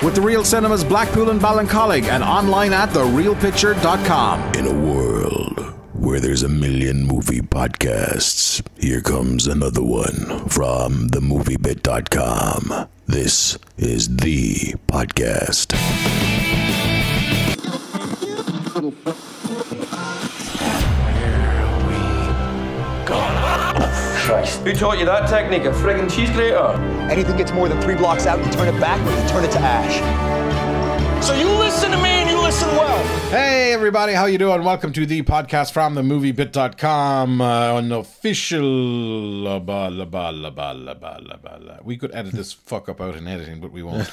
with The Real Cinemas Blackpool and Ballincollig and online at therealpicture.com. In a world where there's a million movie podcasts, here comes another one from themoviebit.com. This is the podcast. Christ. Who taught you that technique? A friggin' cheese grater? Anything gets more than 3 blocks out, you turn it back or you turn it to ash. So you listen to me and you listen well. Hey everybody, how you doing? Welcome to the podcast from themoviebit.com, unofficial we could edit this fuck up out in editing, but we won't.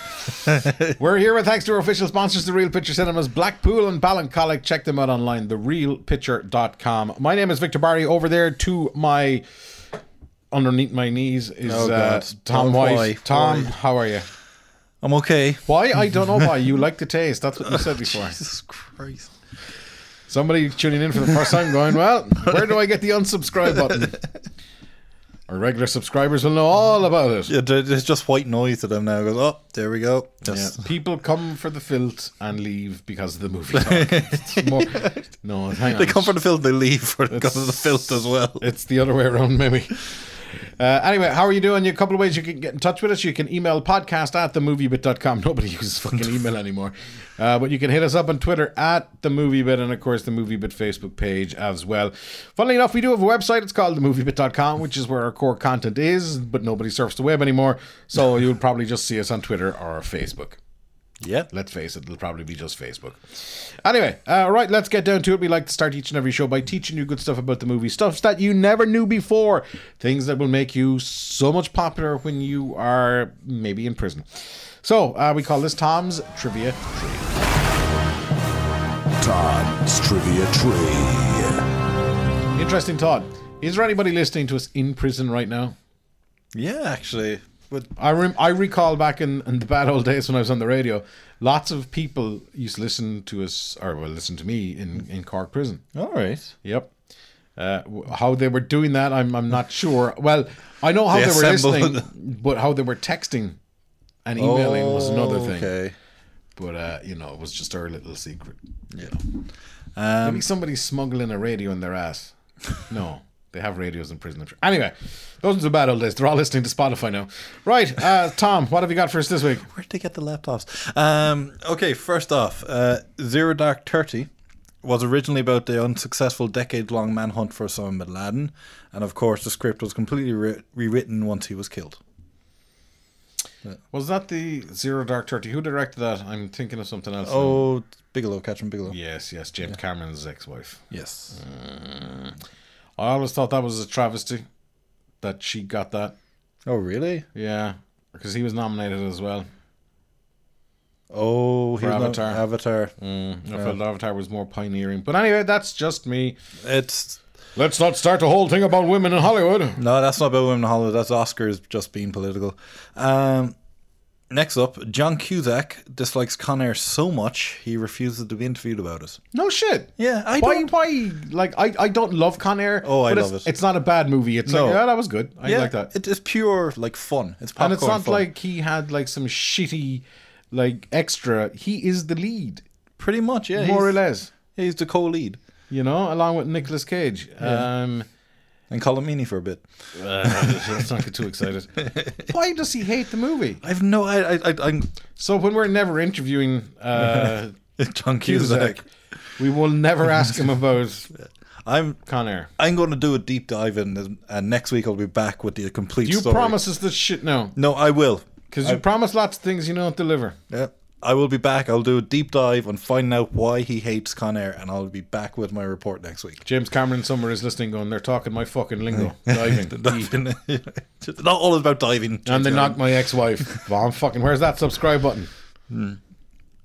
We're here with thanks to our official sponsors, The Real Picture Cinemas Blackpool and Ballincollig. Check them out online, therealpicture.com. My name is Victor Barry. Over there to my underneath my knees is Tom White. Tom, how are you? I'm okay. Why? I don't know why. You like the taste. That's what you said before. Jesus Christ. Somebody tuning in for the first time going, well, where do I get the unsubscribe button? Our regular subscribers will know all about it. Yeah, there's just white noise to them now. It goes, oh, there we go. Yeah. People come for the filth and leave because of the movie talk. No, hang on. They come for the filth, they leave because of the filth as well. It's the other way around, maybe. Anyway, how are you doing? A couple of ways you can get in touch with us. You can email podcast at themoviebit.com. Nobody uses fucking email anymore. But you can hit us up on Twitter at themoviebit, and of course the Moviebit Facebook page as well. Funnily enough, we do have a website. It's called themoviebit.com, which is where our core content is, but nobody surfs the web anymore. So you'll probably just see us on Twitter or Facebook. Yeah. Let's face it, it'll probably be just Facebook. Anyway, right, let's get down to it. We like to start each and every show by teaching you good stuff about the movie. Stuff that you never knew before. Things that will make you so much popular when you are maybe in prison. So, we call this Tom's Trivia Tree. Tom's Trivia Tree. Interesting thought. Is there anybody listening to us in prison right now? Yeah, actually. But I recall back in the bad old days when I was on the radio, lots of people used to listen to us, or well, listen to me in Cork prison. All right. Yep. How they were doing that, I'm not sure. Well, I know how they were listening, but how they were texting and emailing was another thing. Okay. But it was just our little secret. Yeah. Maybe somebody's smuggling a radio in their ass. No. They have radios in prison. Anyway, those are the bad old days. They're all listening to Spotify now. Right, Tom, what have you got for us this week? Where'd they get the laptops? Okay, first off, Zero Dark 30 was originally about the unsuccessful decade-long manhunt for Osama bin Laden. And of course, the script was completely rewritten once he was killed. Was that the Zero Dark 30? Who directed that? I'm thinking of something else. Oh, Bigelow, Catherine Bigelow. Yes, James Cameron's ex-wife. Yes. I always thought that was a travesty that she got that. Oh, really? Yeah, because he was nominated as well. Oh, for Avatar. Avatar. I felt Avatar was more pioneering. But anyway, that's just me. Let's not start the whole thing about women in Hollywood. No, that's not about women in Hollywood. That's Oscars just being political. Next up, John Cusack dislikes Con Air so much he refuses to be interviewed about it. No shit. Yeah, Why? Like, I don't love Con Air. Oh, I love it. It's not a bad movie. It's like, yeah, that was good. I like that. It's pure like fun. It's popcorn and it's not fun. like he had like some shitty like extra. He is the lead, pretty much. Yeah, more or less. He's the co-lead. Along with Nicolas Cage. Yeah. And Colin Meaney for a bit. Let's not get too excited. Why does he hate the movie? I've no. I'm. So when we're never interviewing John Cusack, we will never ask him about Con Air. I'm going to do a deep dive in, and next week I'll be back with the complete story. You promise us this shit now? No, I will. Because you promise lots of things you don't deliver. Yeah. I will be back. I'll do a deep dive on finding out why he hates Con Air, and I'll be back with my report next week. James Cameron somewhere is listening going, they're talking my fucking lingo. Diving. It's not all about diving. And they knocked my ex-wife. Well, I'm fucking, where's that subscribe button?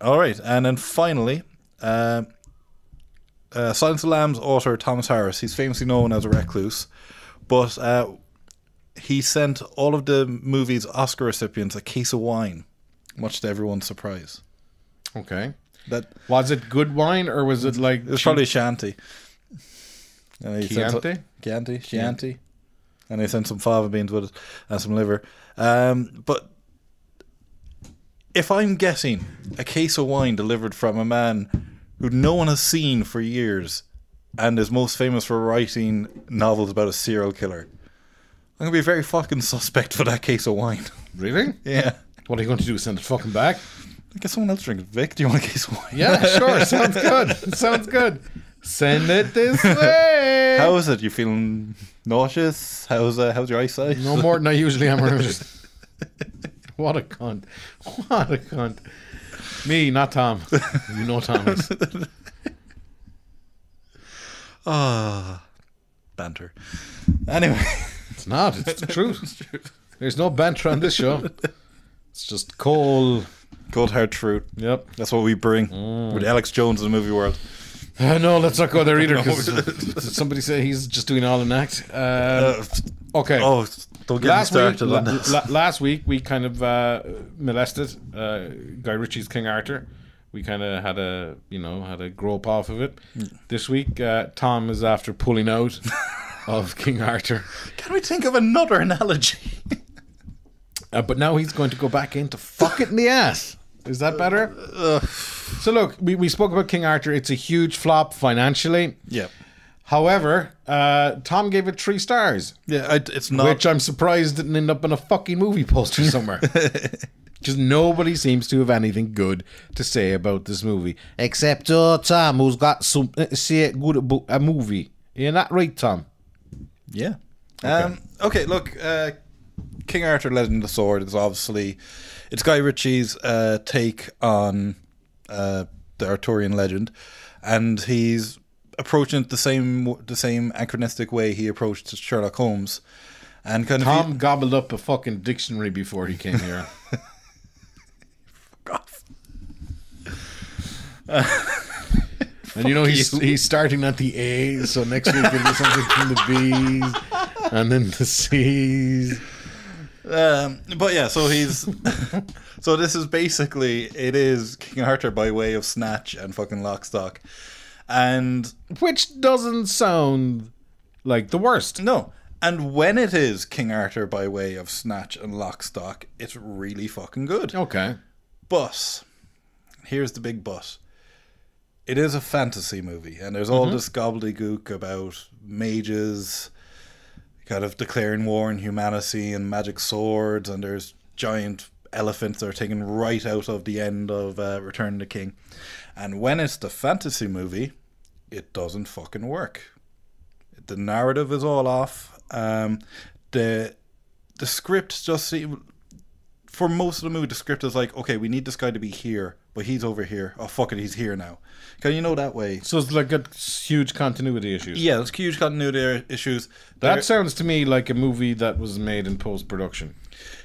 Alright, and then finally, Silence of the Lambs author Thomas Harris, he's famously known as a recluse, but he sent all of the movie's Oscar recipients a case of wine. Much to everyone's surprise. Okay. Was it good wine or was it like... It was probably Chianti. Chianti? Chianti. And they sent some fava beans with it and some liver. But if I'm getting a case of wine delivered from a man who no one has seen for years and is most famous for writing novels about a serial killer, I'm going to be very fucking suspect for that case of wine. Really? Yeah. What are you going to do? Send it fucking back? Get someone else drink it. Vic, do you want a case of wine? Yeah, sure. Sounds good. Sounds good. Send it this way. How is it? You feeling nauseous? How's your eyesight? No more than I usually am. What a cunt. What a cunt. Me, not Tom. You know Tom is. Banter. Anyway. It's not. It's the truth. There's no banter on this show. It's just cold hard truth. Yep. That's what we bring with Alex Jones in the movie world. No, let's not go there either, because somebody say he's just doing all an act. Okay. Oh, don't get me started on this. Last week we kind of molested Guy Ritchie's King Arthur. We kind of had a grope off of it. This week Tom is after pulling out of King Arthur. Can we think of another analogy? But now he's going to go back in to fuck it in the ass. Is that better? So look, we spoke about King Arthur. It's a huge flop financially. Yeah. However, Tom gave it 3 stars. Yeah, it's not. Which I'm surprised didn't end up on a fucking movie poster somewhere. Because nobody seems to have anything good to say about this movie. Except Tom, who's got some say good about a movie. You're not right, Tom. Yeah. Okay, look, King Arthur Legend of the Sword is obviously... It's Guy Ritchie's take on the Arthurian legend, and he's approaching it the same anachronistic way he approached Sherlock Holmes. And kind Tom gobbled up a fucking dictionary before he came here. Fuck off. And you know he's starting at the A, so next week we'll do something from the B's and then the C's. But yeah, so he's so this is basically, it is King Arthur by way of Snatch and fucking Lock, Stock, and which doesn't sound like the worst. No, and when it is King Arthur by way of Snatch and Lock, Stock, it's really fucking good. Okay, but here's the big but. It is a fantasy movie, and there's all this gobbledygook about mages kind of declaring war on humanity and magic swords, and there's giant elephants that are taken right out of the end of Return of the King. And when it's the fantasy movie, it doesn't fucking work. The narrative is all off. The script just for most of the movie, the script is like, okay, we need this guy to be here, but he's over here. Oh, fuck it, he's here now. Can you know that way? So it's like got huge continuity issues. Yeah, there's huge continuity issues. That sounds to me like a movie that was made in post-production.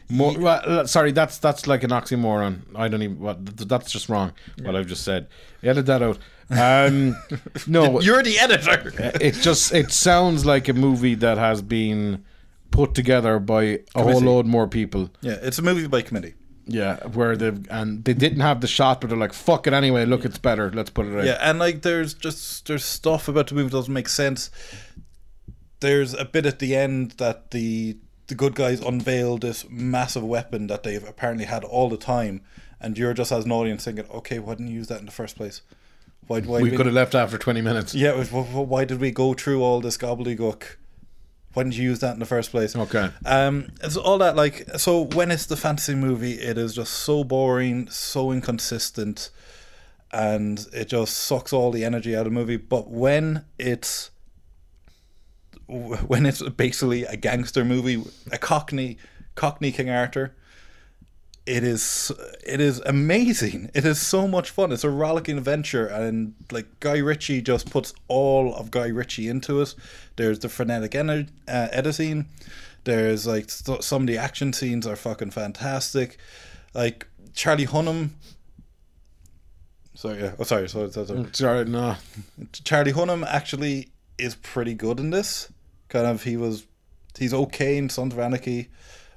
Sorry, that's like an oxymoron. I don't even. That's just wrong. What I've just said. Edit that out. No, you're the editor. It sounds like a movie that has been put together by a whole load more people. Yeah, it's a movie by committee. Yeah, where they didn't have the shot, but they're like, fuck it anyway. Look, it's better. Let's put it out. Yeah, and like there's stuff about the movie that doesn't make sense. There's a bit at the end that the good guys unveil this massive weapon that they've apparently had all the time, and you're just as an audience thinking, okay, why didn't you use that in the first place? Why we could have left after 20 minutes. Yeah, why did we go through all this gobbledygook? Why didn't you use that in the first place? Okay. It's all that, like, so when it's the fantasy movie, it is just so boring, so inconsistent, and it just sucks all the energy out of the movie. But when it's basically a gangster movie, a Cockney King Arthur, it is amazing. It is so much fun. It's a rollicking adventure, and like Guy Ritchie just puts all of Guy Ritchie into it. There's the frenetic editing. There's like some of the action scenes are fucking fantastic. Like Charlie Hunnam. Sorry, Sorry, no. Charlie Hunnam actually is pretty good in this. He's okay in Sons of Anarchy.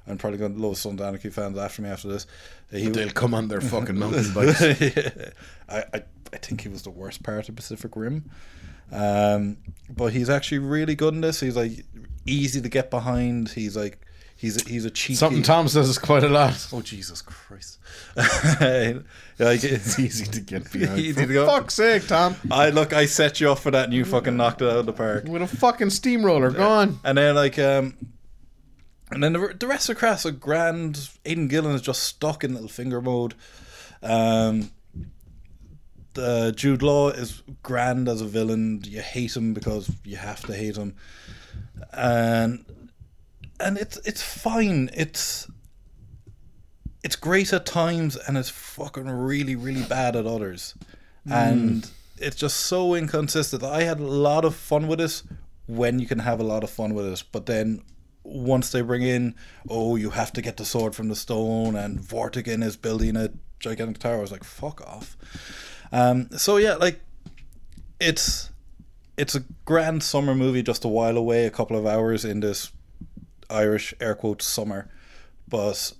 I'm probably going to love Sons of Anarchy fans after me after this. They'll come on their fucking mountain bikes. I think he was the worst part of Pacific Rim. But he's actually really good in this. He's like easy to get behind. He's He's a cheeky. Something Tom says is quite a lot. Oh Jesus Christ! Like, It's easy to get behind. Easy For to go. fuck's sake, Tom. I set you up for that, and you fucking knocked it out of the park. With a fucking steamroller, go on. And then and then the rest of the cast are grand. Aidan Gillen is just stuck in Littlefinger mode. Jude Law is grand as a villain. You hate him because you have to hate him, and it's fine. It's great at times, and it's fucking really, really bad at others. And it's just so inconsistent. I had a lot of fun with it when you can have a lot of fun with it, but then once they bring in, you have to get the sword from the stone, and Vortigern is building a gigantic tower, I was like, fuck off. So yeah, like it's a grand summer movie, just a while away, a couple of hours in this Irish air quotes summer, but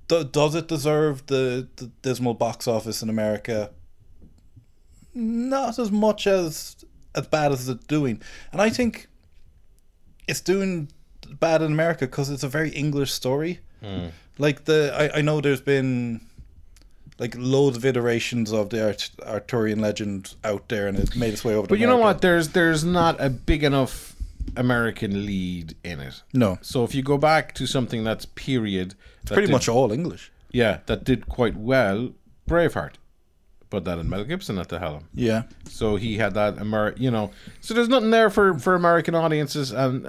does it deserve the dismal box office in America? Not as much as bad as it's doing, and I think it's doing bad in America because it's a very English story. Like I know there's been like loads of iterations of the Arthurian legend out there, and it made its way over. But to you know America. what? There's not a big enough American lead in it. No, So if you go back to something that's period, it's pretty much all English. Yeah, that did quite well. Braveheart, but that had Mel Gibson at the helm. Yeah, So he had that So there's nothing there for American audiences, and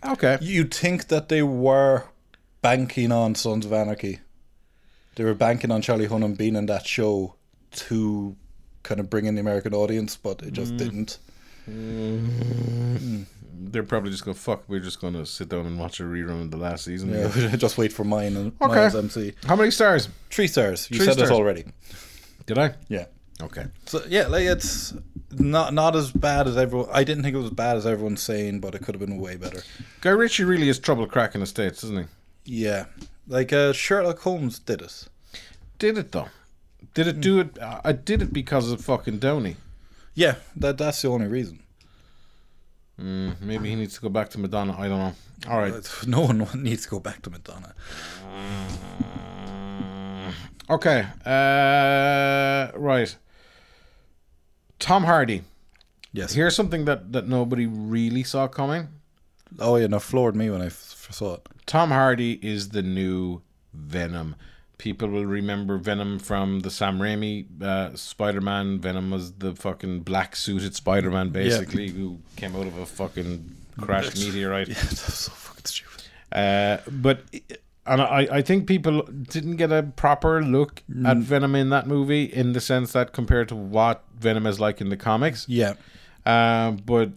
okay. you'd think that they were banking on Sons of Anarchy. They were banking on Charlie Hunnam being in that show to kind of bring in the American audience, but it just didn't. They're probably just going, fuck, we're just going to sit down and watch a rerun of the last season. Yeah, just wait for mine and Okay. mine's MC. How many stars? 3 stars. You 3 said stars. this already. Did I? Yeah. Okay. So yeah, like it's not as bad as everyone. I didn't think it was as bad as everyone's saying, but it could have been way better. Guy Ritchie really is trouble cracking the States, isn't he? Yeah, like Sherlock Holmes did it. Did it though? Did it do it? I did it because of fucking Downey. Yeah, that's the only reason. Maybe he needs to go back to Madonna. I don't know. All right. No one needs to go back to Madonna. Okay. Right. Tom Hardy. Yes. Here's something that nobody really saw coming. Oh yeah, no, floored me when I saw it. Tom Hardy is the new Venom. People will remember Venom from the Sam Raimi Spider-Man. Venom was the fucking black suited Spider-Man, basically, who came out of a fucking crashed meteorite. Yeah, that's so fucking stupid. But I think people didn't get a proper look at Venom in that movie, in the sense that compared to what Venom is like in the comics. Yeah, but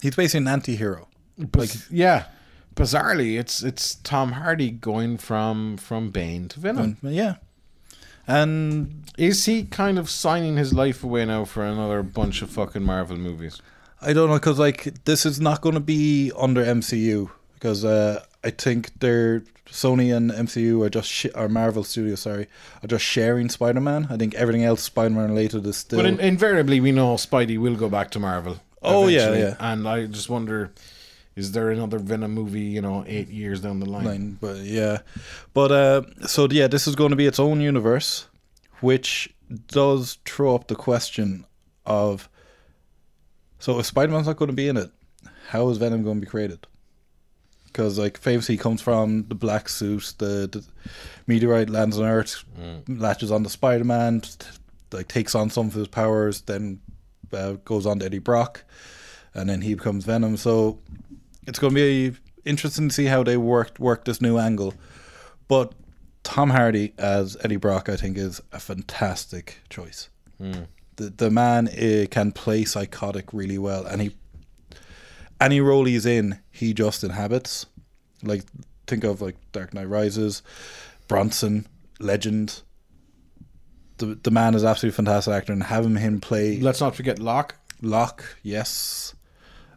he's basically an anti-hero. yeah, bizarrely, it's Tom Hardy going from Bane to Venom. Yeah, and Is he kind of signing his life away now for another bunch of fucking Marvel movies? I don't know, because like this is not going to be under MCU, because I think Sony and MCU are just or Marvel Studios, are just sharing Spider-Man. I think everything else Spider-Man related is still. But invariably, we know Spidey will go back to Marvel. Oh, yeah, eventually. yeah. And I just wonder, is there another Venom movie, 8 years down the line? But yeah, so yeah, this is going to be its own universe, which does throw up the question of, so if Spider-Man's not going to be in it, how is Venom going to be created? Because like famously, he comes from the black suit. The meteorite lands on Earth, latches onto Spider-Man, like takes on some of his powers, then goes on to Eddie Brock, and then he becomes Venom. So it's going to be interesting to see how they work this new angle. But Tom Hardy as Eddie Brock, I think, is a fantastic choice. The man can play psychotic really well, and any role he's in, he just inhabits. Like, think of like Dark Knight Rises, Bronson, Legend. The man is absolutely fantastic actor, and having him play Let's not forget Locke. yes,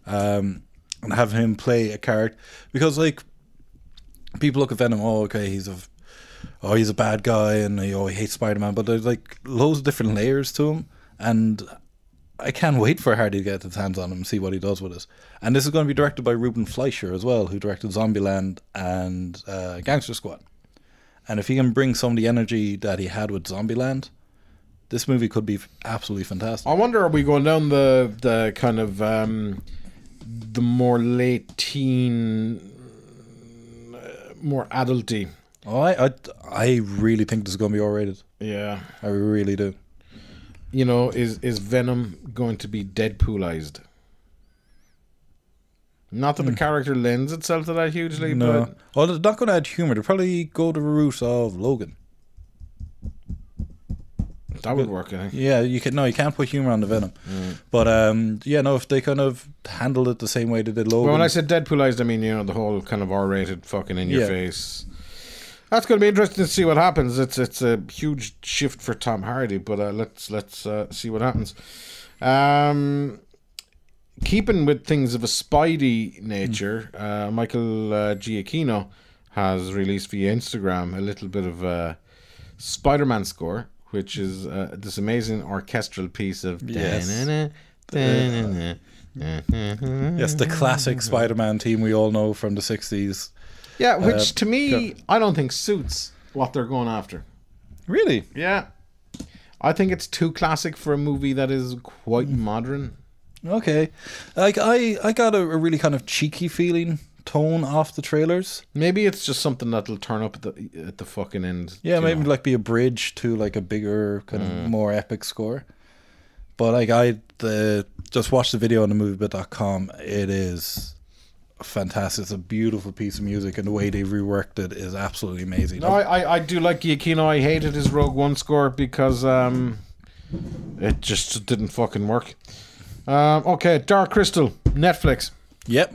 and having him play a character, because like people look at Venom, he's a bad guy, and he hates Spider-Man, but there's like loads of different layers to him, and I can't wait for Hardy to get his hands on him and see what he does with it. And this is going to be directed by Ruben Fleischer as well, who directed Zombieland and Gangster Squad. And if he can bring some of the energy that he had with Zombieland, this movie could be absolutely fantastic. I wonder, are we going down the kind of the more late teen, more adulty? Oh, I really think this is going to be R-rated. Yeah, I really do. You know, is Venom going to be Deadpoolized? Not that the character lends itself to that hugely, No. but... Well, they're not going to add humour. They'll probably go the route of Logan. That would work, I think. Yeah, you can't put humour on the Venom. But if they kind of handled it the same way they did Logan. Well, when I said Deadpoolized, I mean, you know, the whole kind of R-rated fucking in your face. That's going to be interesting to see what happens. It's a huge shift for Tom Hardy, but let's see what happens. Keeping with things of a Spidey nature, Michael Giacchino has released via Instagram a little bit of a SpiderMan score, which is this amazing orchestral piece of... Yes, the classic Spider-Man theme we all know from the 60s. Yeah, which to me, I don't think suits what they're going after. Really? Yeah. I think it's too classic for a movie that is quite modern. Okay. Like, I got a really kind of cheeky feeling tone off the trailers. Maybe it's just something that'll turn up at the fucking end. Yeah, maybe like be a bridge to like a bigger, kind of more epic score. But like, I just watched the video on the moviebit.com. It is fantastic. It's a beautiful piece of music, and the way they reworked it is absolutely amazing. No, I do like Giacchino. I hated his Rogue One score because it just didn't fucking work. Okay, Dark Crystal, Netflix. Yep.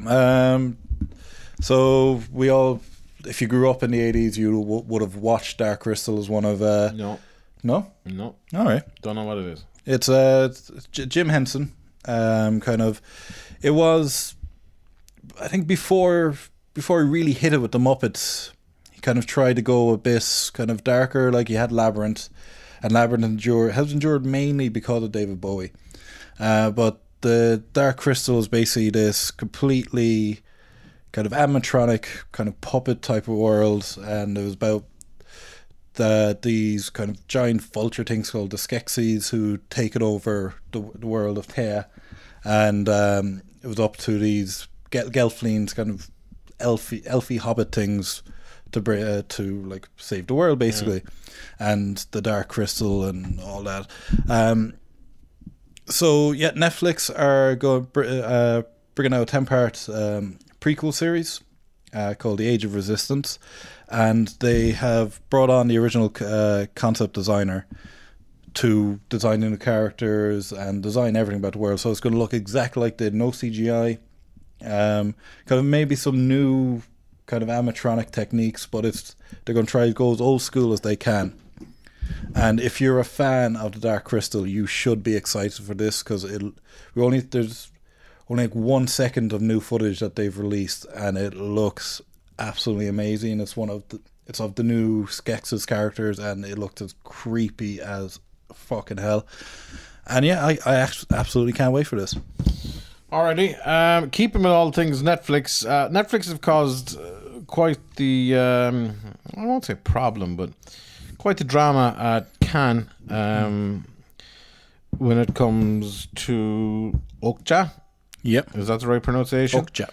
So we all, if you grew up in the 80s, you would have watched Dark Crystal as one of... No. No? No. All right. Don't know what it is. It's Jim Henson. Kind of... It was... I think before he really hit it with the Muppets, he kind of tried to go a bit kind of darker. Like, he had Labyrinth, and Labyrinth has endured mainly because of David Bowie. But the Dark Crystal is basically this completely kind of animatronic, kind of puppet type of world, and it was about these kind of giant vulture things called the Skeksis who take it over the world of Thea, and it was up to these Gelflings, kind of elfy hobbit things to like save the world basically, and the Dark Crystal and all that. So yeah, Netflix are bringing out a 10-part prequel series called The Age of Resistance, and they have brought on the original concept designer to design the characters and design everything about the world. So it's going to look exactly like they did. No CGI, kind of maybe some new kind of animatronic techniques, but they're going to try to go as old school as they can. And if you're a fan of the Dark Crystal, you should be excited for this, because there's only like 1 second of new footage that they've released, and it looks absolutely amazing. It's of the new Skeksis characters, and it looked as creepy as fucking hell. And yeah, I absolutely can't wait for this. Alrighty, keeping with all things Netflix. Netflix have caused quite the I won't say problem, but quite the drama at Cannes when it comes to Okja. Yep, is that the right pronunciation? Okja.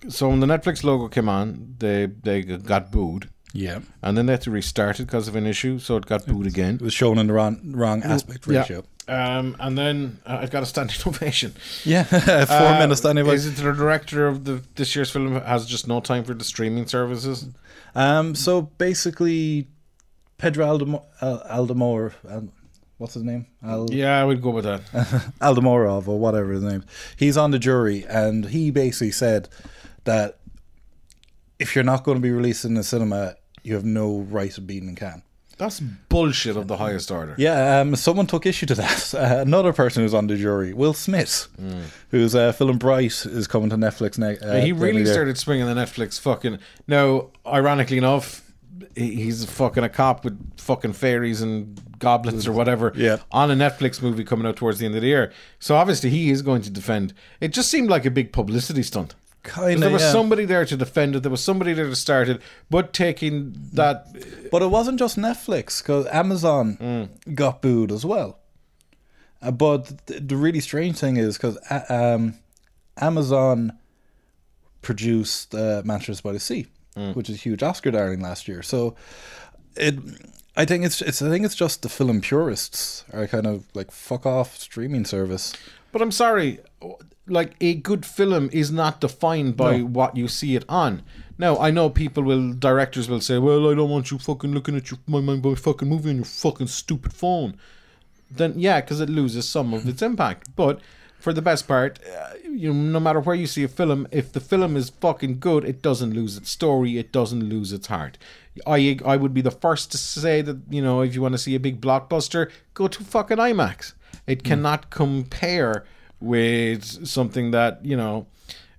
So when the Netflix logo came on, they got booed. Yeah, and then they had to restart it because of an issue, so it got booed again. It was shown in the wrong aspect ratio. And then it got a standing ovation. Yeah, 4 minutes standing ovation. Is it the director of this year's film has just no time for the streaming services? So basically, Pedro Almodovar, what's his name? Yeah, we'd go with that. Almodovar, or whatever his name is. He's on the jury, and he basically said that if you're not going to be released in the cinema, you have no right of being in Cannes. That's bullshit of the highest order. Yeah, someone took issue to that. Another person who's on the jury, Will Smith, whose film Bright is coming to Netflix next. He really started swinging the Netflix fucking... Now, ironically enough, he's fucking a cop with fucking fairies and goblins or whatever Yeah. on a Netflix movie coming out towards the end of the year. So obviously he is going to defend. It just seemed like a big publicity stunt. Kind There of, was yeah. somebody there to defend it. There was somebody there to start it. But taking that... But it wasn't just Netflix, because Amazon got booed as well. But the really strange thing is, because Amazon produced Manchester by the Sea, which is a huge Oscar darling last year. So I think it's just the film purists are kind of like, fuck off streaming service. But I'm sorry, like, a good film is not defined by what you see it on. Now, I know directors will say, well, I don't want you fucking looking at my fucking movie on your fucking stupid phone. Then, yeah, because it loses some of its impact. But for the best part, no matter where you see a film, if the film is fucking good, it doesn't lose its story, it doesn't lose its heart. I would be the first to say that, if you want to see a big blockbuster, go to fucking IMAX. It cannot compare with something that,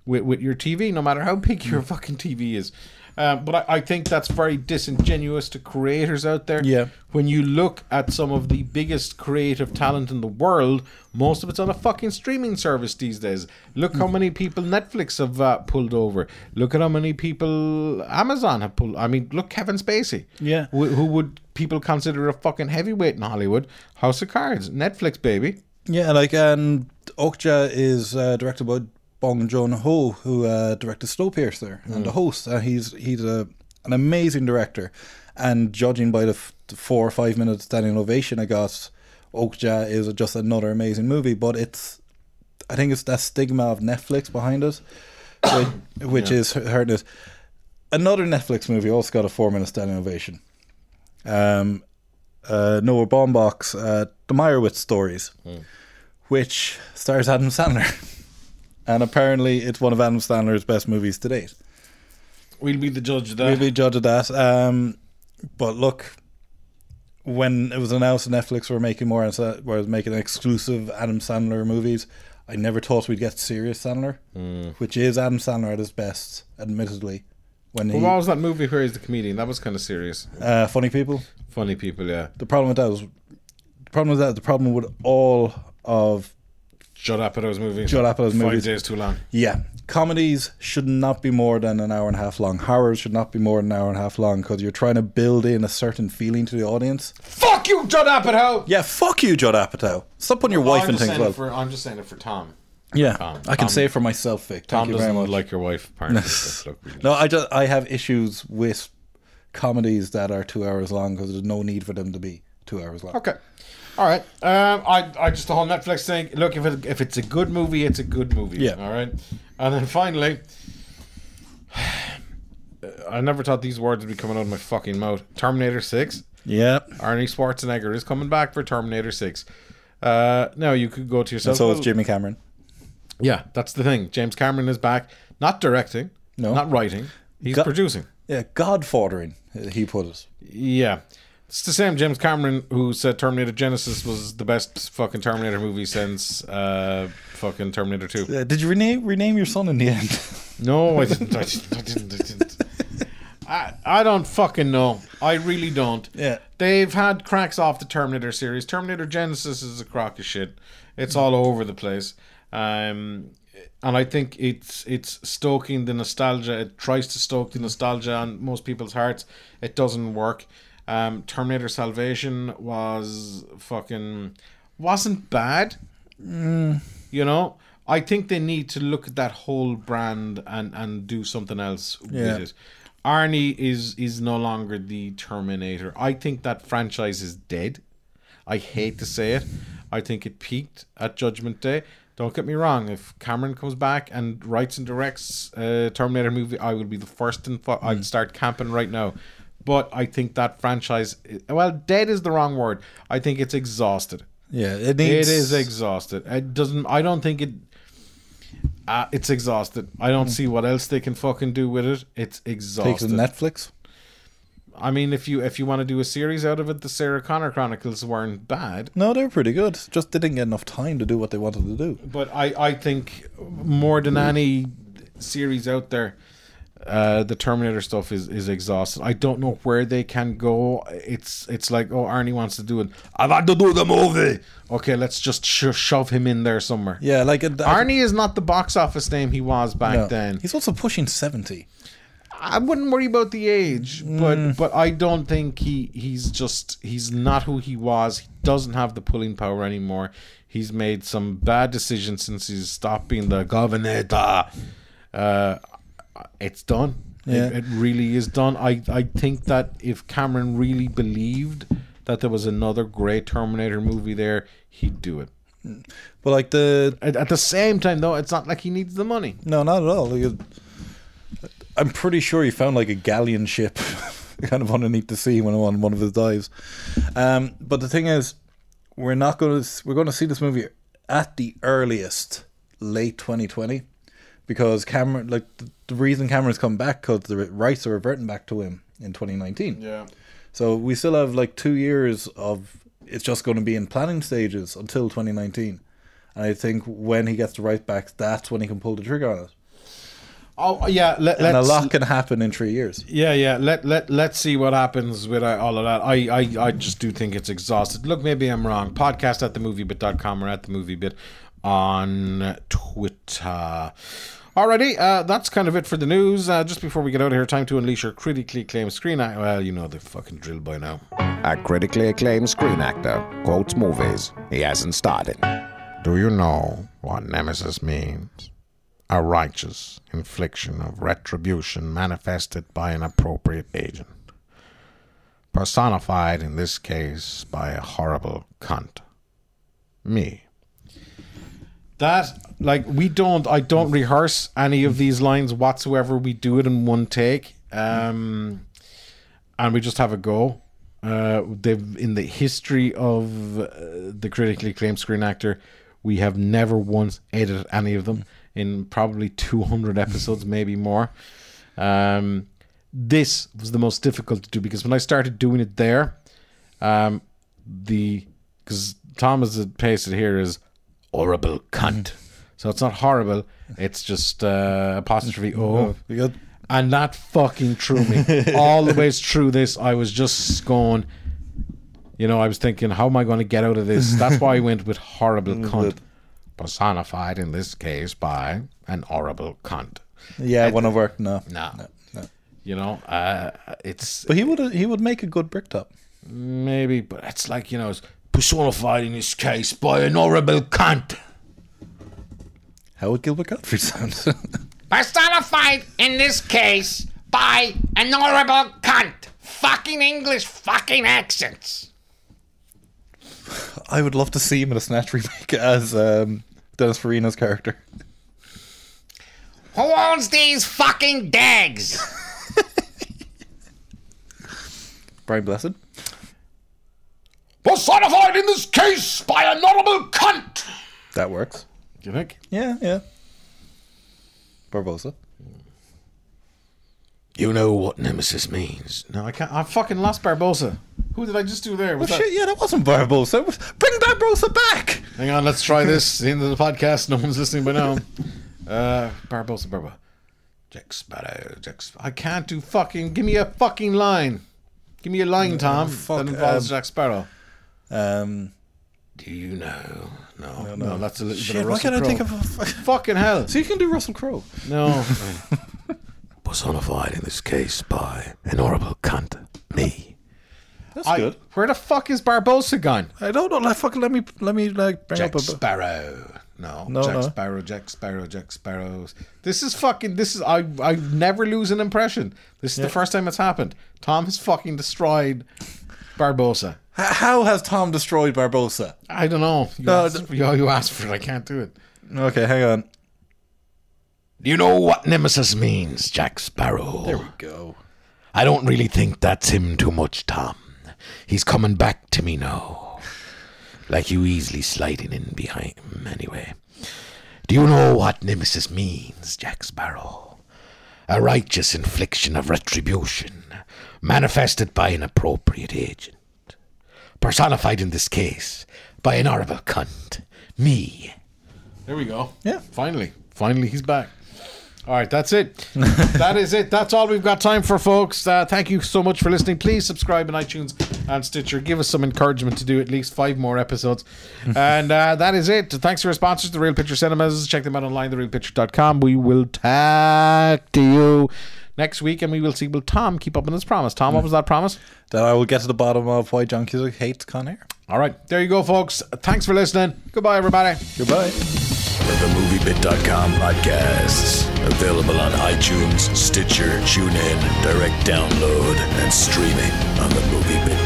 with your TV, no matter how big your fucking TV is. But I think that's very disingenuous to creators out there. Yeah. When you look at some of the biggest creative talent in the world, most of it's on a fucking streaming service these days. Look how many people Netflix have pulled over. Look at how many people Amazon have pulled. I mean, look, Kevin Spacey. Yeah. Who would people consider a fucking heavyweight in Hollywood? House of Cards. Netflix, baby. Yeah, and Okja is directed by Bong Joon-ho, who directed Snowpiercer and The Host. He's an amazing director, and judging by the 4 or 5 minute standing ovation I got, Okja is just another amazing movie. But I think it's that stigma of Netflix behind it, which is hurting it. Another Netflix movie also got a 4 minute standing ovation. Noah Baumbach's The Meyerowitz Stories, which stars Adam Sandler. And apparently it's one of Adam Sandler's best movies to date. We'll be the judge of that. We'll be judge of that. But look, when it was announced that Netflix were making exclusive Adam Sandler movies, I never thought we'd get serious Sandler, which is Adam Sandler at his best, admittedly. What was that movie where he's the comedian? That was kind of serious. Funny People. Funny People, yeah. The problem with all of Judd Apatow's movies. 5 days too long. Yeah. Comedies should not be more than an hour and a half long. Horrors should not be more than an hour and a half long, because you're trying to build in a certain feeling to the audience. Fuck you, Judd Apatow! Yeah, fuck you, Judd Apatow. Stop putting your wife in things well. I'm just saying it for Tom. Yeah, Tom. I can say it for myself, Vic. Thank you very Tom much. doesn't like your wife, apparently. No, I have issues with comedies that are 2 hours long, because there's no need for them to be 2 hours long. Okay. All right. I just the whole Netflix thing. Look, if it's a good movie, it's a good movie. Yeah. All right. And then finally, I never thought these words would be coming out of my fucking mouth. Terminator 6. Yeah. Arnie Schwarzenegger is coming back for Terminator 6. Now you could go to yourself. And so is Jimmy Cameron. Yeah, that's the thing. James Cameron is back, not directing, not writing. He's producing. Yeah, godfathering, he put it. Yeah. It's the same James Cameron who said Terminator Genesis was the best fucking Terminator movie since fucking Terminator 2. Did you rename your son in the end? No, I didn't. I don't fucking know. I really don't. Yeah. They've had cracks off the Terminator series. Terminator Genesis is a crock of shit. It's all over the place. And I think it's stoking the nostalgia. It tries to stoke the nostalgia on most people's hearts. It doesn't work. Terminator Salvation wasn't bad. I think they need to look at that whole brand and do something else with it. Arnie is no longer the Terminator. I think that franchise is dead. I hate to say it. I think it peaked at Judgment Day. Don't get me wrong. If Cameron comes back and writes and directs a Terminator movie, I will be the first I'd start camping right now. But I think that franchise, dead is the wrong word. I think it's exhausted. Yeah, it is exhausted. I don't think it. It's exhausted. I don't see what else they can fucking do with it. It's exhausted. Take it to Netflix. I mean, if you want to do a series out of it, the Sarah Connor Chronicles weren't bad. No, they were pretty good. Just didn't get enough time to do what they wanted to do. But I think more than any series out there, The Terminator stuff is exhausted. I don't know where they can go. It's like, oh, Arnie wants to do it. I want to do the movie. Okay, let's just shove him in there somewhere. Yeah, like Arnie is not the box office name he was back then. He's also pushing 70. I wouldn't worry about the age, but I don't think he's not who he was. He doesn't have the pulling power anymore. He's made some bad decisions since he's stopped being the governor. It's done. Yeah. It really is done. I think that if Cameron really believed that there was another great Terminator movie there, he'd do it. But like at the same time, though, it's not like he needs the money. No, not at all. Like, I'm pretty sure he found like a galleon ship kind of underneath the sea when on one of his dives. But the thing is, we're going to see this movie at the earliest late 2020, because Cameron, like the reason Cameron's come back, because the rights are reverting back to him in 2019. Yeah. So we still have like 2 years of it's just going to be in planning stages until 2019, and I think when he gets the rights back, that's when he can pull the trigger on it. Oh yeah, and a lot can happen in 3 years. Yeah. Let's see what happens with all of that. I just do think it's exhausted. Look, maybe I'm wrong. Podcast at themoviebit.com or at themoviebit on Twitter. Alrighty, that's kind of it for the news. Just before we get out of here, time to unleash your critically acclaimed screen actor. Well, you know the fucking drill by now. A critically acclaimed screen actor quotes movies he hasn't started. Do you know what Nemesis means? A righteous infliction of retribution manifested by an appropriate agent. Personified in this case by a horrible cunt. Me. That, like, I don't rehearse any of these lines whatsoever. We do it in one take. And we just have a go. In the history of the critically acclaimed screen actor, we have never once edited any of them in probably 200 episodes, maybe more. This was the most difficult to do, because when I started doing it there, because Thomas pasted here is horrible cunt. So it's not horrible, it's just apostrophe O. And that fucking threw me. All the way through this, I was just going, I was thinking, how am I going to get out of this? That's why I went with horrible cunt. Personified in this case by an horrible cunt. Yeah, it wouldn't have worked. No. It's. But he would make a good bricktop. Maybe, but it's like, it's personified in this case by an horrible cunt. How would Gilbert Gottfried sound? Personified in this case by an horrible cunt. Fucking English fucking accents. I would love to see him in a Snatch remake as Dennis Farina's character. Who owns these fucking dags? Brian Blessed. Personified in this case by an horrible cunt. That works. Do you think? Yeah. Barbosa. You know what Nemesis means. No, I can't. I fucking lost Barbosa. Who did I just do there? Shit, yeah, that wasn't Barbosa. Bring Barbosa back! Hang on, let's try this. The end of the podcast. No one's listening by now. Barbosa. Jack Sparrow. I can't do fucking... Give me a fucking line. Give me a line, Tom, that involves Jack Sparrow. Do you know? No, that's a little bit of Russell Crowe. Why can't I think of a... Fucking hell. So you can do Russell Crowe. No. Personified in this case by an horrible cunt. Me. That's good. Where the fuck is Barbosa gone? I don't know. Let me bring Jack up a... Sparrow. No. Jack Sparrow. This is... I never lose an impression. This is the first time it's happened. Tom has fucking destroyed Barbosa. How has Tom destroyed Barbosa? I don't know. You asked for it. I can't do it. Okay, hang on. You know what Nemesis means, Jack Sparrow? There we go. I don't really think that's him too much, Tom. He's coming back to me now. Like you easily sliding in behind him anyway. Do you know what Nemesis means, Jack Sparrow? A righteous infliction of retribution, manifested by an appropriate agent. Personified in this case by an horrible cunt. Me. There we go. Yeah. Finally he's back. All right, that's it. That is it. That's all we've got time for, folks. Thank you so much for listening. Please subscribe on iTunes and Stitcher. Give us some encouragement to do at least 5 more episodes. And that is it. Thanks to our sponsors, The Real Picture Cinemas. Check them out online, therealpicture.com. We will talk to you next week, and we will see will Tom keep up on his promise. Tom, what was that promise? That I will get to the bottom of why John Cusack hates Con Air. All right, there you go, folks. Thanks for listening. Goodbye, everybody. Goodbye. The MovieBit.com podcasts. Available on iTunes, Stitcher, TuneIn, direct download, and streaming on the MovieBit